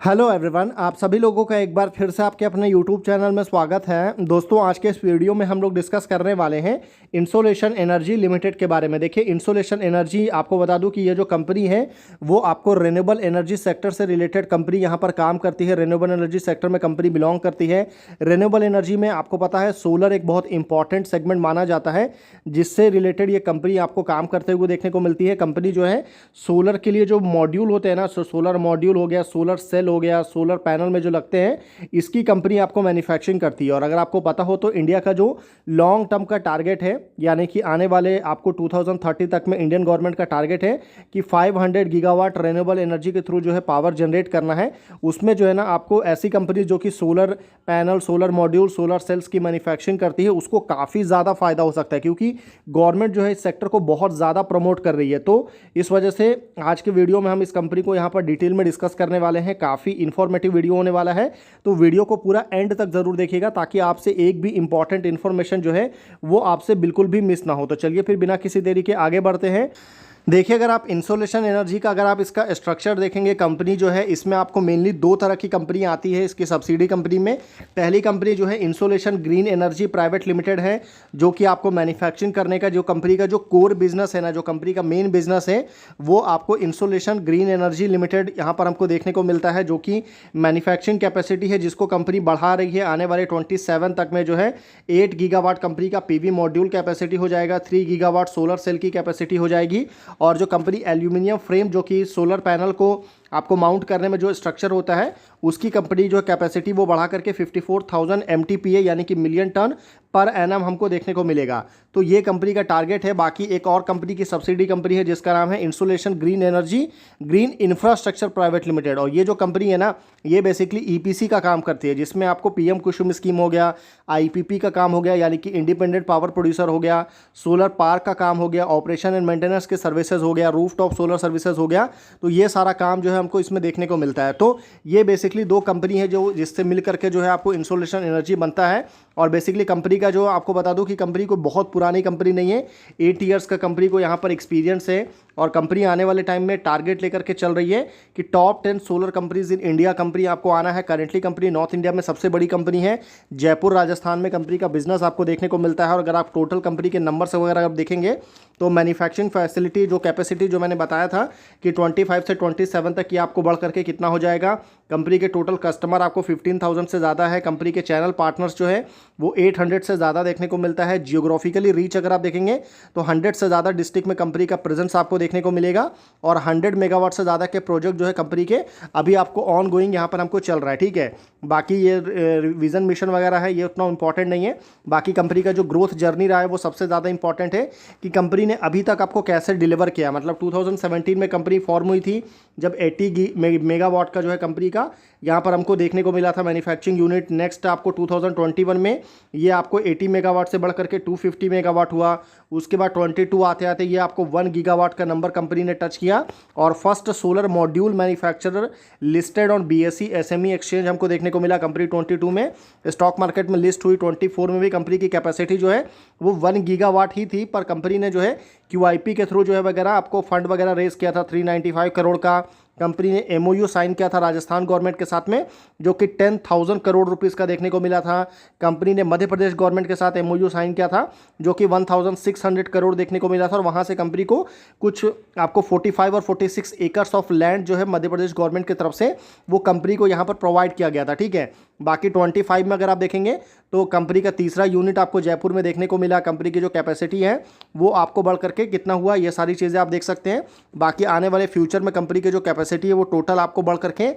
Hello everyone, आप सभी लोगों का एक बार फिर से आपके अपने यूट्यूब चैनल में स्वागत है। दोस्तों, आज के इस वीडियो में हम लोग डिस्कस करने वाले हैं इंसोलेशन एनर्जी लिमिटेड के बारे में। देखिए, इंसोलेशन एनर्जी, आपको बता दूं कि ये जो कंपनी है वो आपको रिन्यूएबल एनर्जी सेक्टर से रिलेटेड कंपनी यहाँ पर काम करती है। रिन्यूएबल एनर्जी सेक्टर में कंपनी बिलोंग करती है। रिन्यूएबल एनर्जी में आपको पता है सोलर एक बहुत इंपॉर्टेंट सेगमेंट माना जाता है, जिससे रिलेटेड ये कंपनी आपको काम करते हुए देखने को मिलती है। कंपनी जो है सोलर के लिए जो मॉड्यूल होते हैं ना, सोलर मॉड्यूल हो गया, सोलर सेल हो गया, सोलर पैनल में जो लगते हैं, इसकी कंपनी आपको मैन्युफैक्चरिंग करती है। और अगर आपको पता हो तो इंडिया का जो लॉन्ग टर्म का टारगेट है, यानी कि आने वाले आपको 2030 तक में इंडियन गवर्नमेंट का टारगेट है कि 500 गीगावाट रिन्यूएबल एनर्जी के थ्रू जो है पावर जनरेट करना है। उसमें जो है ना आपको ऐसी कंपनी जो कि solar panel, solar module, solar cells की मैन्युफैक्चरिंग करती है, उसको काफ़ी ज़्यादा फायदा हो सकता है, क्योंकि गवर्नमेंट जो है इस सेक्टर को बहुत ज़्यादा प्रमोट कर रही है। तो इस वजह से आज के वीडियो में हम इस कंपनी को यहाँ पर डिटेल में डिस्कस करने वाले हैं। काफ़ी इन्फॉर्मेटिव वीडियो होने वाला है, तो वीडियो को पूरा एंड तक जरूर देखिएगा, ताकि आपसे एक भी इंपॉर्टेंट इन्फॉर्मेशन जो है वो आपसे बिल्कुल भी मिस ना हो। तो चलिए फिर बिना किसी देरी के आगे बढ़ते हैं। देखिए, अगर आप इंसोलेशन एनर्जी का अगर आप इसका स्ट्रक्चर देखेंगे, कंपनी जो है इसमें आपको मेनली दो तरह की कंपनी आती है इसकी सब्सिडी कंपनी में। पहली कंपनी जो है insolation green energy private limited है, जो कि आपको मैन्युफैक्चरिंग करने का, जो कंपनी का जो कोर बिजनेस है ना, जो कंपनी का मेन बिजनेस है, वो आपको इंसोलेशन ग्रीन एनर्जी लिमिटेड यहाँ पर हमको देखने को मिलता है, जो कि मैन्युफैक्चरिंग कैपेसिटी है जिसको कंपनी बढ़ा रही है। आने वाले 27 तक में जो है 8 गीगावाट कंपनी का पीवी मॉड्यूल कैपेसिटी हो जाएगा, 3 गीगावाट सोलर सेल की कैपेसिटी हो जाएगी। और जो कंपनी एल्यूमिनियम फ्रेम, जो कि सोलर पैनल को आपको माउंट करने में जो स्ट्रक्चर होता है, उसकी कंपनी जो कैपेसिटी वो बढ़ा करके 54,000 MTPA यानी कि मिलियन टन पर एनम हमको देखने को मिलेगा। तो ये कंपनी का टारगेट है। बाकी एक और कंपनी की सब्सिडी कंपनी है जिसका नाम है insolation green energy green infrastructure private limited. और ये जो कंपनी है ना, ये बेसिकली EPC का काम करती है, जिसमें आपको PM कुसुम स्कीम हो गया, IPP का काम हो गया यानी कि इंडिपेंडेंट पावर प्रोड्यूसर हो गया, सोलर पार्क का काम हो गया, ऑपरेशन एंड मेंटेनेंस के सर्विसेज हो गया, रूफ टॉप सोलर सर्विसेज हो गया। तो ये सारा काम जो है हमको इसमें देखने को मिलता है। तो ये बेसिकली दो कंपनी है जो जिससे मिल करके जो है आपको इंसोलेशन एनर्जी बनता है। और बेसिकली कंपनी का जो आपको बता दूं कि कंपनी को बहुत पुरानी कंपनी नहीं है, 8 ईयर्स का कंपनी को यहाँ पर एक्सपीरियंस है। और कंपनी आने वाले टाइम में टारगेट लेकर के चल रही है कि top 10 solar companies in India company आपको आना है। करेंटली कंपनी नॉर्थ इंडिया में सबसे बड़ी कंपनी है, जयपुर राजस्थान में कंपनी का बिजनेस आपको देखने को मिलता है। और अगर आप टोटल कंपनी के नंबर्स वगैरह आप देखेंगे तो मैन्युफैक्चरिंग फैसिलिटी जो कैपेसिटी जो मैंने बताया था कि 25 से 27 तक की आपको बढ़ करके कितना हो जाएगा। कंपनी के टोटल कस्टमर आपको 15,000 से ज़्यादा है। कंपनी के चैनल पार्टनर्स जो है वो 800 से ज़्यादा देखने को मिलता है। जियोग्राफिकली रीच अगर आप देखेंगे तो 100 से ज़्यादा डिस्ट्रिक्ट में कंपनी का प्रेजेंस आपको देखने को मिलेगा। और 100 मेगावाट से ज़्यादा के प्रोजेक्ट जो है कंपनी के अभी आपको ऑन गोइंग यहाँ पर हमको चल रहा है, ठीक है। बाकी ये विजन मिशन वगैरह है, ये उतना इंपॉर्टेंट नहीं है। बाकी कंपनी का जो ग्रोथ जर्नी रहा है वो सबसे ज़्यादा इंपॉर्टेंट है कि कंपनी ने अभी तक आपको कैसे डिलीवर किया। मतलब 2017 में कंपनी फॉर्म हुई थी, जब 80 मेगावाट का जो है कंपनी का यहाँ पर हमको देखने को मिला था मैन्युफैक्चरिंग यूनिट। नेक्स्ट आपको 2021 में ये आपको 80 मेगावाट से बढ़ करके 250 मेगावाट हुआ। उसके बाद 22 आते आते ये आपको 1 गीगावाट का नंबर कंपनी ने टच किया। और first solar module manufacturer listed on BSE SME exchange हमको देखने को मिला कंपनी 22 में। स्टॉक मार्केट में लिस्ट हुई 24 में भी। कंपनी की कैपेसिटी जो है वो 1 गीगावाट ही थी, पर कंपनी ने जो है QIP के थ्रू जो है वगैरह आपको फंड वगैरह रेस किया था 395 करोड़ का। कंपनी ने MOU साइन किया था राजस्थान गवर्नमेंट के साथ में, जो कि 10,000 करोड़ रुपीस का देखने को मिला था। कंपनी ने मध्य प्रदेश गवर्नमेंट के साथ MOU साइन किया था, जो कि 1,600 करोड़ देखने को मिला था। और वहाँ से कंपनी को कुछ आपको 45 और 46 एकर्स ऑफ लैंड जो है मध्य प्रदेश गवर्नमेंट की तरफ से वो कंपनी को यहाँ पर प्रोवाइड किया गया था, ठीक है। बाकी 25 में अगर आप देखेंगे तो कंपनी का तीसरा यूनिट आपको जयपुर में देखने को मिला। कंपनी की जो कैपेसिटी है वो आपको बढ़ करके कितना हुआ, ये सारी चीज़ें आप देख सकते हैं। बाकी आने वाले फ्यूचर में कंपनी की जो कैपेसिटी है वो टोटल आपको बढ़ करके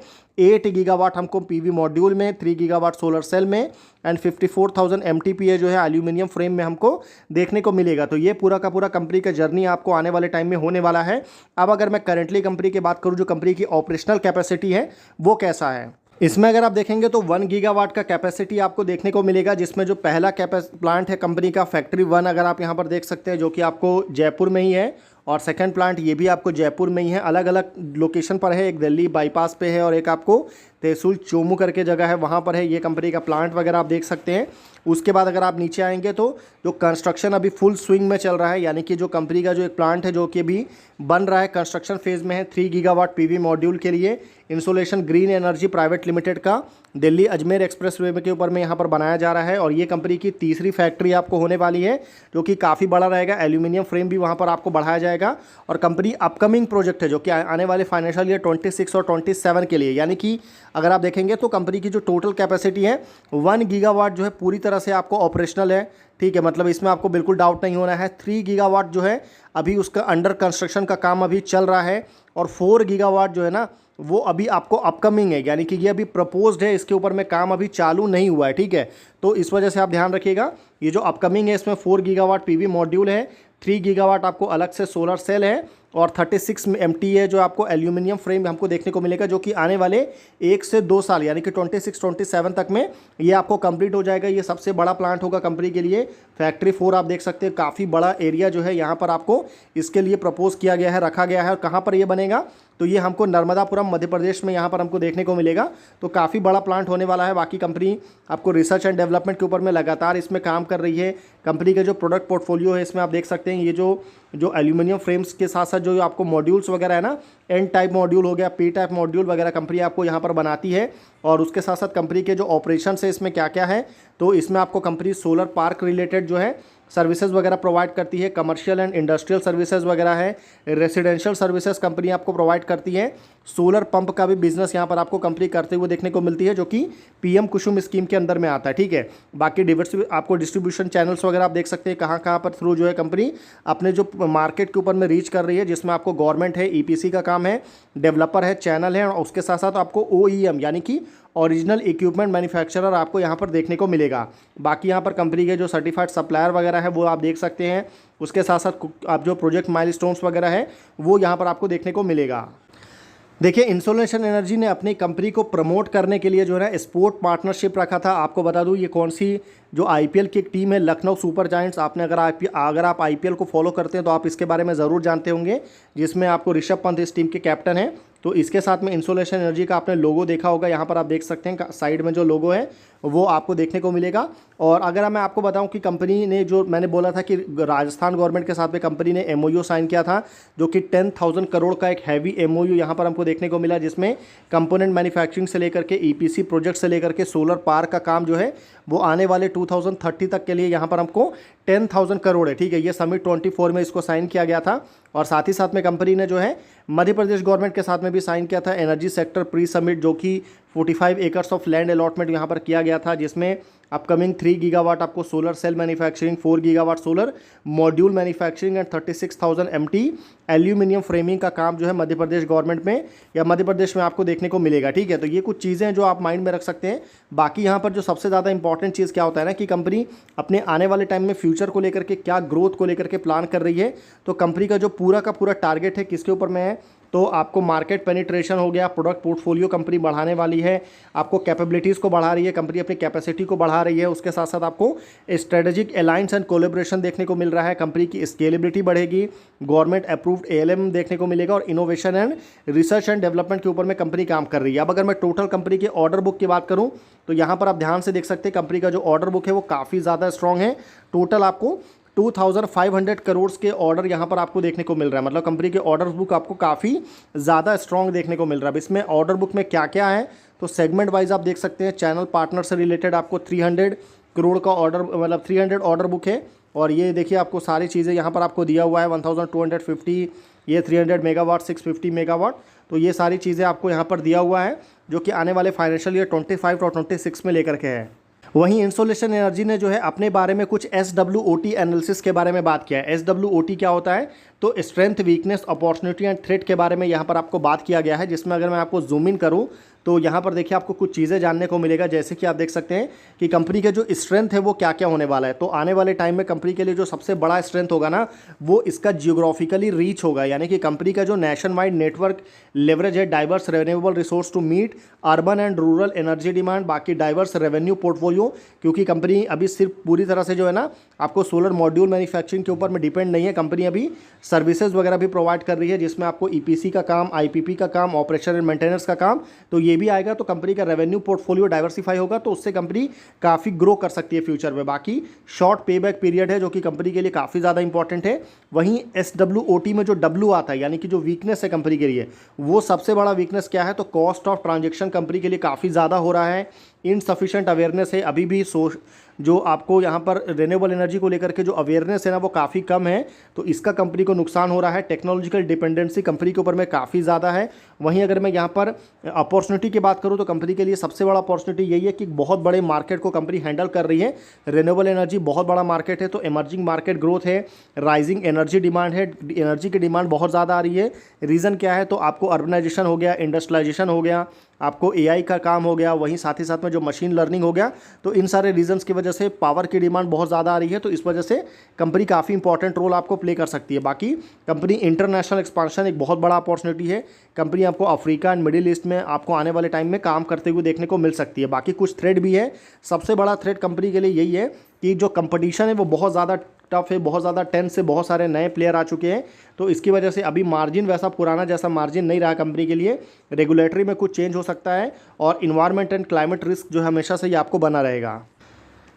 8 गीगावाट हमको PV मॉड्यूल में, 3 गीगावाट सोलर सेल में एंड 54,000 MTPA जो है एल्यूमिनियम फ्रेम में हमको देखने को मिलेगा। तो ये पूरा का पूरा कंपनी का जर्नी आपको आने वाले टाइम में होने वाला है। अब अगर मैं करेंटली कंपनी की बात करूँ, जो कंपनी की ऑपरेशनल कैपेसिटी है वो कैसा है, इसमें अगर आप देखेंगे तो 1 गीगावाट का कैपेसिटी आपको देखने को मिलेगा, जिसमें जो पहला प्लांट है कंपनी का फैक्ट्री 1 अगर आप यहाँ पर देख सकते हैं, जो कि आपको जयपुर में ही है। और सेकंड प्लांट ये भी आपको जयपुर में ही है। अलग अलग लोकेशन पर है, एक दिल्ली बाईपास पे है और एक आपको तहसील चोमू करके जगह है, वहाँ पर है ये कंपनी का प्लांट वगैरह आप देख सकते हैं। उसके बाद अगर आप नीचे आएंगे तो जो कंस्ट्रक्शन अभी फुल स्विंग में चल रहा है, यानी कि जो कंपनी का जो एक प्लांट है जो कि अभी बन रहा है, कंस्ट्रक्शन फेज़ में है, 3 गीगावाट पीवी मॉड्यूल के लिए insolation green energy private limited का दिल्ली अजमेर एक्सप्रेस वे के ऊपर में यहाँ पर बनाया जा रहा है। और ये कंपनी की तीसरी फैक्ट्री आपको होने वाली है, जो कि काफ़ी बड़ा रहेगा। एल्यूमिनियम फ्रेम भी वहाँ पर आपको बढ़ाया जाएगा। और कंपनी अपकमिंग प्रोजेक्ट है जो कि आने वाले फाइनेंशियल ईयर 26 और 27 के लिए, यानी कि अगर आप देखेंगे तो कंपनी की जो टोटल कैपेसिटी है 1 गीगावाट जो है पूरी तरह से आपको ऑपरेशनल है, ठीक है, मतलब इसमें आपको बिल्कुल डाउट नहीं होना है। 3 गीगावाट जो है अभी उसका अंडर कंस्ट्रक्शन का काम अभी चल रहा है, और 4 गीगावाट जो है ना वो अभी आपको अपकमिंग है, यानी कि ये अभी प्रपोज्ड है, इसके ऊपर में काम अभी चालू नहीं हुआ है, ठीक है। तो इस वजह से आप ध्यान रखिएगा, ये जो अपकमिंग है इसमें 4 गीगावाट पीवी मॉड्यूल है, 3 गीगावाट आपको अलग से सोलर सेल है, और 36 MT है जो आपको एल्यूमिनियम फ्रेम हमको देखने को मिलेगा, जो कि आने वाले 1 से 2 साल यानी कि 26-27 तक में ये आपको कंप्लीट हो जाएगा। ये सबसे बड़ा प्लांट होगा कंपनी के लिए। फैक्ट्री 4 आप देख सकते हैं, काफ़ी बड़ा एरिया जो है यहाँ पर आपको इसके लिए प्रपोज किया गया है, रखा गया है। और कहाँ पर ये बनेगा, तो ये हमको नर्मदापुरम मध्य प्रदेश में यहाँ पर हमको देखने को मिलेगा। तो काफ़ी बड़ा प्लांट होने वाला है। बाकी कंपनी आपको रिसर्च एंड डेवलपमेंट के ऊपर में लगातार इसमें काम कर रही है। कंपनी के जो प्रोडक्ट पोर्टफोलियो है इसमें आप देख सकते हैं, ये जो एल्यूमिनियम फ्रेम्स के साथ साथ जो आपको मॉड्यूल्स वगैरह है ना, एन टाइप मॉड्यूल हो गया, पी टाइप मॉड्यूल वगैरह कंपनी आपको यहाँ पर बनाती है। और उसके साथ साथ कंपनी के जो ऑपरेशन है इसमें क्या क्या है, तो इसमें आपको कंपनी सोलर पार्क रिलेटेड जो है सर्विसेज वगैरह प्रोवाइड करती है, कमर्शियल एंड इंडस्ट्रियल सर्विसेज वगैरह है, रेसिडेंशियल सर्विसेज कंपनी आपको प्रोवाइड करती है। सोलर पंप का भी बिजनेस यहाँ पर आपको कंपनी करते हुए देखने को मिलती है, जो कि पीएम कुसुम स्कीम के अंदर में आता है, ठीक है। बाकी आपको डिस्ट्रीब्यूशन चैनल्स वगैरह आप देख सकते हैं कहाँ कहाँ पर थ्रू जो है कंपनी अपने जो मार्केट के ऊपर में रीच कर रही है, जिसमें आपको गवर्नमेंट है, ईपीसी का काम है, डेवलपर है, चैनल है, और उसके साथ साथ आपको OEM यानी कि ओरिजिनल इक्विपमेंट मैन्युफैक्चरर आपको यहाँ पर देखने को मिलेगा। बाकी यहाँ पर कंपनी के जो सर्टिफाइड सप्लायर वगैरह है वो आप देख सकते हैं। उसके साथ साथ आप जो प्रोजेक्ट माइलस्टोन्स वगैरह है वो यहाँ पर आपको देखने को मिलेगा। देखिए, इंसोलेशन एनर्जी ने अपनी कंपनी को प्रमोट करने के लिए जो है ना स्पोर्ट पार्टनरशिप रखा था। आपको बता दूं ये कौन सी जो IPL की एक टीम है, लखनऊ सुपर जायंट्स। आपने अगर आप IPL को फॉलो करते हैं तो आप इसके बारे में ज़रूर जानते होंगे, जिसमें आपको ऋषभ पंत इस टीम के कैप्टन हैं। तो इसके साथ में इंसोलेशन एनर्जी का आपने लोगो देखा होगा, यहाँ पर आप देख सकते हैं साइड में जो लोगो है वो आपको देखने को मिलेगा। और अगर मैं आपको बताऊं कि कंपनी ने जो मैंने बोला था कि राजस्थान गवर्नमेंट के साथ में कंपनी ने MOU साइन किया था, जो कि 10,000 करोड़ का एक हैवी MOU यहाँ पर हमको देखने को मिला, जिसमें कंपोनेंट मैन्युफैक्चरिंग से लेकर के EPC प्रोजेक्ट से लेकर के सोलर पार्क का काम जो है वो आने वाले 2030 तक के लिए यहाँ पर हमको 10,000 करोड़ है, ठीक है। ये समिट 24 में इसको साइन किया गया था। और साथ ही साथ में कंपनी ने जो है मध्य प्रदेश गवर्नमेंट के साथ में भी साइन किया था एनर्जी सेक्टर प्री समिट, जो कि 45 एकर्स ऑफ लैंड अलॉटमेंट यहाँ पर किया गया था, जिसमें अपकमिंग 3 गीगावाट आपको solar cell manufacturing, 4 gigawatt solar module manufacturing and 36,000 MT aluminium framing का काम जो है मध्य प्रदेश गवर्नमेंट में या मध्य प्रदेश में आपको देखने को मिलेगा, ठीक है। तो ये कुछ चीज़ें हैं जो आप माइंड में रख सकते हैं। बाकी यहाँ पर जो सबसे ज़्यादा इंपॉर्टेंट चीज़ क्या होता है ना कि कंपनी अपने आने वाले टाइम में फ्यूचर को लेकर के क्या ग्रोथ को लेकर के प्लान कर रही है। तो कंपनी का जो पूरा का पूरा टारगेट है किसके ऊपर में है, तो आपको मार्केट पेनिट्रेशन हो गया, प्रोडक्ट पोर्टफोलियो कंपनी बढ़ाने वाली है, आपको कैपेबिलिटीज़ को बढ़ा रही है, कंपनी अपनी कैपेसिटी को बढ़ा रही है। उसके साथ साथ आपको स्ट्रेटेजिक अलायंस एंड कोलेब्रेशन देखने को मिल रहा है, कंपनी की स्केलेबिलिटी बढ़ेगी, गवर्नमेंट अप्रूव्ड ALM देखने को मिलेगा, और innovation and research and development के ऊपर में कंपनी काम कर रही है। अब अगर मैं टोटल कंपनी के ऑर्डर बुक की बात करूँ तो यहाँ पर आप ध्यान से देख सकते हैं कंपनी का जो ऑर्डर बुक है वो काफ़ी ज़्यादा स्ट्रॉन्ग है। टोटल आपको 2500 करोड़ के ऑर्डर यहाँ पर आपको देखने को मिल रहा है, मतलब कंपनी के ऑर्डर बुक आपको काफ़ी ज़्यादा स्ट्रॉन्ग देखने को मिल रहा है। अब इसमें ऑर्डर बुक में क्या क्या है, तो सेगमेंट वाइज आप देख सकते हैं। चैनल पार्टनर से रिलेटेड आपको 300 करोड़ का ऑर्डर, मतलब 300 ऑर्डर बुक है। और ये देखिए आपको सारी चीज़ें यहाँ पर आपको दिया हुआ है, 1250, ये 300 मेगावाट, 650 मेगावाट। तो ये सारी चीज़ें आपको यहाँ पर दिया हुआ है, जो कि आने वाले फाइनेंशियल ईयर 25 और 26 में लेकर के है। वहीं इंसोलेशन एनर्जी ने जो है अपने बारे में कुछ SWOT एनालिसिस के बारे में बात किया है। SWOT क्या होता है, तो strength, weakness, opportunity and threat के बारे में यहाँ पर आपको बात किया गया है, जिसमें अगर मैं आपको जूम इन करूँ तो यहाँ पर देखिए आपको कुछ चीज़ें जानने को मिलेगा। जैसे कि आप देख सकते हैं कि कंपनी के जो स्ट्रेंथ है वो क्या क्या होने वाला है। तो आने वाले टाइम में कंपनी के लिए जो सबसे बड़ा स्ट्रेंथ होगा ना, वो इसका जियोग्राफिकली रीच होगा, यानी कि कंपनी का जो नेशन वाइड नेटवर्क लेवरेज है, diverse renewable resource to meet urban and rural energy demand, बाकी डाइवर्स रेवेन्यू पोर्टफोलियो, क्योंकि कंपनी अभी सिर्फ पूरी तरह से जो है ना आपको सोलर मॉड्यूल मैन्युफैक्चरिंग के ऊपर में डिपेंड नहीं है। कंपनी अभी सर्विसेज वगैरह भी प्रोवाइड कर रही है, जिसमें आपको ईपीसी का काम, आईपीपी का काम, ऑपरेशन एंड मेंटेनेंस का काम, तो ये भी आएगा। तो कंपनी का रेवेन्यू पोर्टफोलियो डाइवर्सिफाई होगा, तो उससे कंपनी काफ़ी ग्रो कर सकती है फ्यूचर में। बाकी शॉर्ट पे बैक पीरियड है जो कि कंपनी के लिए काफ़ी ज़्यादा इंपॉर्टेंट है। वहीं SWOT में जो W आता है, यानी कि जो वीकनेस है कंपनी के लिए, वो सबसे बड़ा वीकनेस क्या है, तो कॉस्ट ऑफ ट्रांजेक्शन कंपनी के लिए काफ़ी ज़्यादा हो रहा है। इनसफिशिएंट अवेयरनेस है अभी भी। जो आपको यहाँ पर रिन्यूएबल एनर्जी को लेकर के जो अवेयरनेस है ना, वो काफ़ी कम है, तो इसका कंपनी को नुकसान हो रहा है। टेक्नोलॉजिकल डिपेंडेंसी कंपनी के ऊपर में काफ़ी ज़्यादा है। वहीं अगर मैं यहाँ पर अपॉर्चुनिटी की बात करूँ तो कंपनी के लिए सबसे बड़ा अपॉर्चुनिटी यही है कि बहुत बड़े मार्केट को कंपनी हैंडल कर रही है। रिन्यूएबल एनर्जी बहुत बड़ा मार्केट है, तो इमर्जिंग मार्केट ग्रोथ है, राइजिंग एनर्जी डिमांड है, एनर्जी की डिमांड बहुत ज़्यादा आ रही है। रीज़न क्या है, तो आपको अर्बनाइजेशन हो गया, इंडस्ट्रियलाइजेशन हो गया, आपको एआई का काम हो गया, वहीं साथ ही साथ में जो मशीन लर्निंग हो गया, तो इन सारे रीजंस की वजह से पावर की डिमांड बहुत ज़्यादा आ रही है। तो इस वजह से कंपनी काफ़ी इंपॉर्टेंट रोल आपको प्ले कर सकती है। बाकी कंपनी इंटरनेशनल एक्सपांशन एक बहुत बड़ा अपॉर्चुनिटी है। कंपनी आपको अफ्रीका एंड मिडिल ईस्ट में आपको आने वाले टाइम में काम करते हुए देखने को मिल सकती है। बाकी कुछ थ्रेड भी है। सबसे बड़ा थ्रेड कंपनी के लिए यही है कि जो कंपटीशन है वो बहुत ज़्यादा टफ है, बहुत ज़्यादा टेंस है, बहुत सारे नए प्लेयर आ चुके हैं, तो इसकी वजह से अभी मार्जिन वैसा पुराना जैसा मार्जिन नहीं रहा कंपनी के लिए। रेगुलेटरी में कुछ चेंज हो सकता है, और इन्वायरमेंट एंड क्लाइमेट रिस्क जो हमेशा से ये आपको बना रहेगा।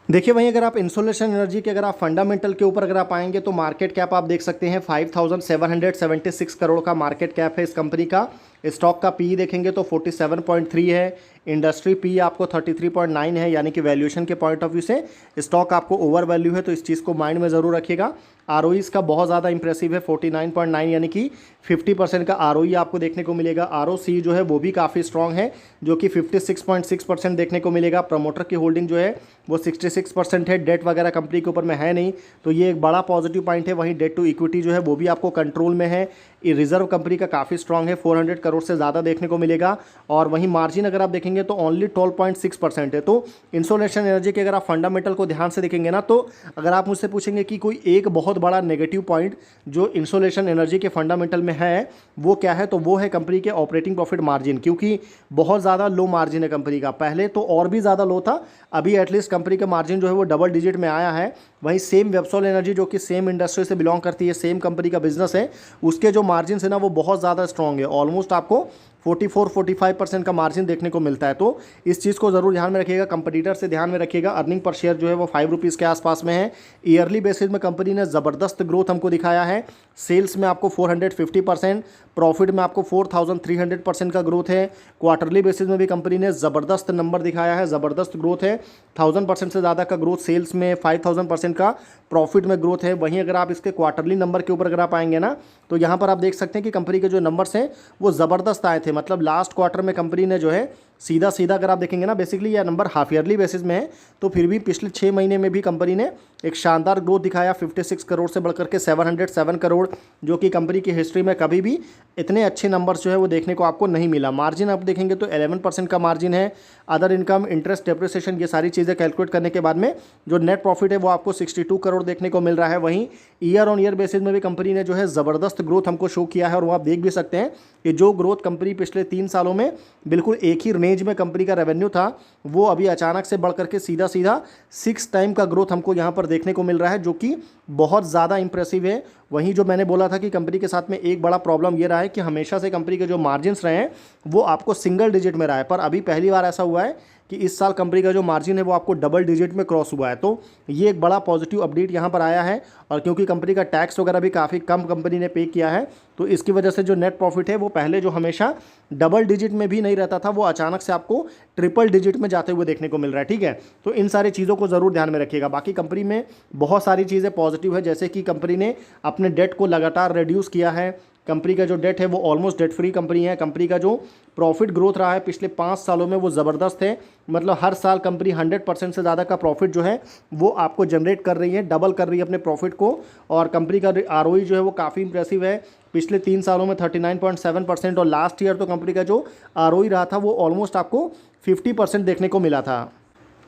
देखिए वहीं अगर आप इंसोलेशन एनर्जी के अगर आप फंडामेंटल के ऊपर अगर आप आएंगे तो मार्केट कैप आप देख सकते हैं 5776 करोड़ का मार्केट कैप है इस कंपनी का। स्टॉक का पी देखेंगे तो 47.3 है। इंडस्ट्री पी आपको 33.9 है, यानी कि वैल्यूएशन के पॉइंट ऑफ व्यू से स्टॉक आपको ओवर वैल्यू है, तो इस चीज़ को माइंड में ज़रूर रखिएगा। आरओई इसका बहुत ज़्यादा इंप्रेसिव है 49.9, यानी कि 50% का आरओई आपको देखने को मिलेगा। आरओसी जो है वो भी काफ़ी स्ट्रॉन्ग है, जो कि 56.6% देखने को मिलेगा। प्रमोटर की होल्डिंग जो है वो 66% है। डेट वगैरह कंपनी के ऊपर में है नहीं, तो ये एक बड़ा पॉजिटिव पॉइंट है। वहीं डेट टू इक्विटी जो है वो भी आपको कंट्रोल में है। रिजर्व कंपनी का काफ़ी स्ट्रॉन्ग है, 400 करोड़ से ज़्यादा देखने को मिलेगा। और वहीं मार्जिन अगर आप देखेंगे तो ओनली 12.6% है। तो इंसोलेशन एनर्जी के अगर आप फंडामेंटल को ध्यान से देखेंगे ना, तो अगर आप मुझसे पूछेंगे कि कोई एक बहुत बड़ा नेगेटिव पॉइंट जो इंसोलेशन एनर्जी के फंडामेंटल में है वो क्या है, तो वो है कंपनी के ऑपरेटिंग प्रॉफिट मार्जिन, क्योंकि बहुत ज़्यादा लो मार्जिन है कंपनी का। पहले तो और भी ज़्यादा लो था, अभी एटलीस्ट कंपनी का मार्जिन जो है वो डबल डिजिट में आया है। वहीं सेम वेबसोल एनर्जी जो कि सेम इंडस्ट्री से बिलोंग करती है, सेम कंपनी का बिजनेस है, उसके जो मार्जिन है ना वो बहुत ज़्यादा स्ट्रॉन्ग है। ऑलमोस्ट आपको 44-45% का मार्जिन देखने को मिलता है। तो इस चीज़ को ज़रूर ध्यान में रखिएगा, कंपटीटर से ध्यान में रखिएगा। अर्निंग पर शेयर जो है वो 5 रुपीज़ के आसपास में है। ईयरली बेसिस में कंपनी ने ज़बरदस्त ग्रोथ हमको दिखाया है। सेल्स में आपको 450%, प्रॉफिट में आपको 4300% का ग्रोथ है। क्वार्टरली बेसिस में भी कंपनी ने ज़बरदस्त नंबर दिखाया है, ज़बरदस्त ग्रोथ है। 1000% से ज़्यादा का ग्रोथ सेल्स में, 5000% का प्रॉफिट में ग्रोथ है। वहीं अगर आप इसके क्वार्टरली नंबर के ऊपर अगर आप आएंगे ना, तो यहाँ पर आप देख सकते हैं कि कंपनी के जो नंबर्स हैं वो ज़बरदस्त आए थे। मतलब लास्ट क्वार्टर में कंपनी ने जो है सीधा अगर आप देखेंगे ना, बेसिकली यह नंबर हाफ ईयरली बेसिस में है, तो फिर भी पिछले 6 महीने में भी कंपनी ने एक शानदार ग्रोथ दिखाया। 56 करोड़ से बढ़कर के 707 करोड़, जो कि कंपनी की हिस्ट्री में कभी भी इतने अच्छे नंबर्स जो है वो देखने को आपको नहीं मिला। मार्जिन आप देखेंगे तो 11% का मार्जिन है। अदर इनकम, इंटरेस्ट, डेप्रिसिएशन, ये सारी चीज़ें कैलकुलेट करने के बाद में जो नेट प्रॉफिट है वो आपको 62 करोड़ देखने को मिल रहा है। वहीं ईयर ऑन ईयर बेसिस में भी कंपनी ने जो है ज़बरदस्त ग्रोथ हमको शो किया है, और वो आप देख भी सकते हैं कि जो ग्रोथ कंपनी पिछले 3 सालों में बिल्कुल एक ही रेंज में कंपनी का रेवेन्यू था, वो अभी अचानक से बढ़ करके सीधा 6 टाइम का ग्रोथ हमको यहाँ पर देखने को मिल रहा है, जो कि बहुत ज़्यादा इंप्रेसिव है। वहीं जो मैंने बोला था कि कंपनी के साथ में एक बड़ा प्रॉब्लम ये रहा है कि हमेशा से कंपनी के जो मार्जिन्स रहे हैं वो आपको सिंगल डिजिट में रहा है, पर अभी पहली बार ऐसा हुआ है कि इस साल कंपनी का जो मार्जिन है वो आपको डबल डिजिट में क्रॉस हुआ है। तो ये एक बड़ा पॉजिटिव अपडेट यहाँ पर आया है। और क्योंकि कंपनी का टैक्स वगैरह भी काफ़ी कम कंपनी ने पे किया है, तो इसकी वजह से जो नेट प्रॉफिट है वो पहले जो हमेशा डबल डिजिट में भी नहीं रहता था, वो अचानक से आपको ट्रिपल डिजिट में जाते हुए देखने को मिल रहा है। ठीक है, तो इन सारी चीज़ों को ज़रूर ध्यान में रखिएगा। बाकी कंपनी में बहुत सारी चीज़ें पॉजिटिव है, जैसे कि कंपनी ने अपने डेट को लगातार रिड्यूस किया है। कंपनी का जो डेट है वो ऑलमोस्ट डेट फ्री कंपनी है। कंपनी का जो प्रॉफिट ग्रोथ रहा है पिछले 5 सालों में वो ज़बरदस्त है। मतलब हर साल कंपनी 100% से ज़्यादा का प्रॉफिट जो है वो आपको जनरेट कर रही है, डबल कर रही है अपने प्रॉफिट को। और कंपनी का आरओई जो है वो काफ़ी इंप्रेसिव है, पिछले 3 सालों में 39.7%, और लास्ट ईयर तो कंपनी का जो आरओई रहा था वो ऑलमोस्ट आपको 50% देखने को मिला था।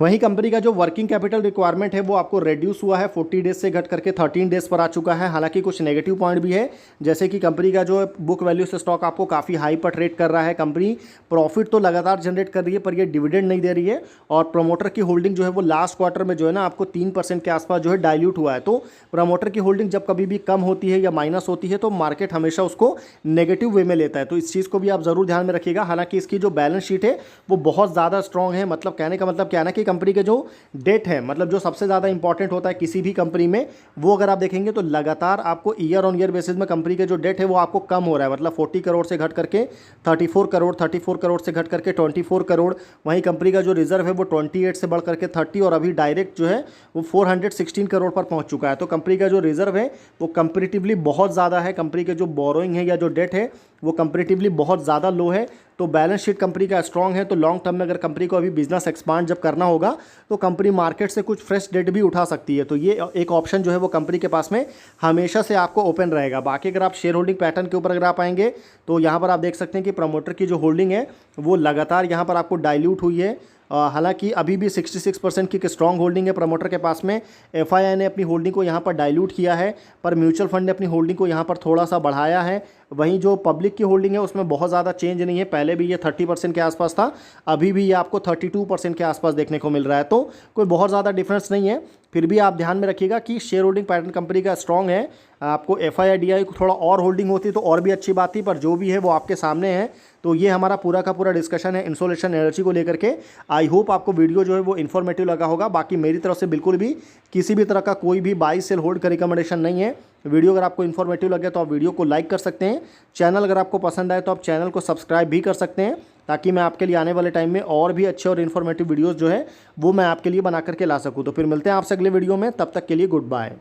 वहीं कंपनी का जो वर्किंग कैपिटल रिक्वायरमेंट है वो आपको रेड्यूस हुआ है, 40 डेज से घट करके 13 डेज पर आ चुका है। हालांकि कुछ नेगेटिव पॉइंट भी है, जैसे कि कंपनी का जो बुक वैल्यू से स्टॉक आपको काफ़ी हाई पर ट्रेड कर रहा है। कंपनी प्रॉफिट तो लगातार जनरेट कर रही है, पर ये डिविडेंड नहीं दे रही है, और प्रमोटर की होल्डिंग जो है वो लास्ट क्वार्टर में जो है ना आपको 3% के आसपास जो है डाइल्यूट हुआ है। तो प्रमोटर की होल्डिंग जब कभी भी कम होती है या माइनस होती है तो मार्केट हमेशा उसको नेगेटिव वे में लेता है, तो इस चीज़ को भी आप ज़रूर ध्यान में रखिएगा। हालांकि इसकी जो बैलेंस शीट है वो बहुत ज़्यादा स्ट्रॉन्ग है, मतलब कहने का मतलब क्या है ना कि कंपनी के जो डेट है, मतलब जो सबसे ज़्यादा इंपॉर्टेंट होता है किसी भी कंपनी में, वो अगर आप देखेंगे तो लगातार आपको ईयर ऑन ईयर बेसिस में कंपनी के जो डेट है वो आपको कम हो रहा है। मतलब 40 करोड़ से घट करके 34 करोड़, 34 करोड़ से घट करके 24 करोड़। वहीं कंपनी का जो रिजर्व है वो 28 से बढ़ करके 30, और अभी डायरेक्ट जो है वो 416 करोड़ पर पहुंच चुका है। तो कंपनी का जो रिजर्व है वो कंपेरेटिवली बहुत ज़्यादा है, कंपनी के जो बोरोइंग है या जो डेट है वो कंपेरेटिवली बहुत ज़्यादा लो है। तो बैलेंस शीट कंपनी का स्ट्रॉन्ग है, तो लॉन्ग टर्म में अगर कंपनी को अभी बिजनेस एक्सपांड जब करना होगा तो कंपनी मार्केट से कुछ फ्रेश डेट भी उठा सकती है। तो ये एक ऑप्शन जो है वो कंपनी के पास में हमेशा से आपको ओपन रहेगा। बाकी अगर आप शेयर होल्डिंग पैटर्न के ऊपर अगर आप आएंगे तो यहाँ पर आप देख सकते हैं कि प्रमोटर की जो होल्डिंग है वो लगातार यहाँ पर आपको डाइल्यूट हुई है। हालांकि अभी भी 66% की स्ट्रॉन्ग होल्डिंग है प्रमोटर के पास में। एफआईआई ने अपनी होल्डिंग को यहाँ पर डाइल्यूट किया है, पर म्यूचुअल फंड ने अपनी होल्डिंग को यहाँ पर थोड़ा सा बढ़ाया है। वहीं जो पब्लिक की होल्डिंग है उसमें बहुत ज़्यादा चेंज नहीं है, पहले भी ये 30% के आसपास था, अभी भी ये आपको 32% के आसपास देखने को मिल रहा है। तो कोई बहुत ज़्यादा डिफरेंस नहीं है, फिर भी आप ध्यान में रखिएगा कि शेयर होल्डिंग पैटर्न कंपनी का स्ट्रॉन्ग है। आपको एफआईआई डीआई को थोड़ा और होल्डिंग होती तो और भी अच्छी बात थी, पर जो भी है वो आपके सामने है। तो ये हमारा पूरा का पूरा डिस्कशन है इंसोलेशन एनर्जी को लेकर के। आई होप आपको वीडियो जो है वो इन्फॉर्मेटिव लगा होगा। बाकी मेरी तरफ से बिल्कुल भी किसी भी तरह का कोई भी बाई सेल होल्ड का रिकमेंडेशन नहीं है। वीडियो अगर आपको इन्फॉर्मेटिव लगे तो आप वीडियो को लाइक कर सकते हैं। चैनल अगर आपको पसंद आए तो आप चैनल को सब्सक्राइब भी कर सकते हैं, ताकि मैं आपके लिए आने वाले टाइम में और भी अच्छे और इन्फॉर्मेटिव वीडियोज़ जो है वो मैं आपके लिए बना करके ला सकूँ। तो फिर मिलते हैं आपसे अगले वीडियो में, तब तक के लिए गुड बाय।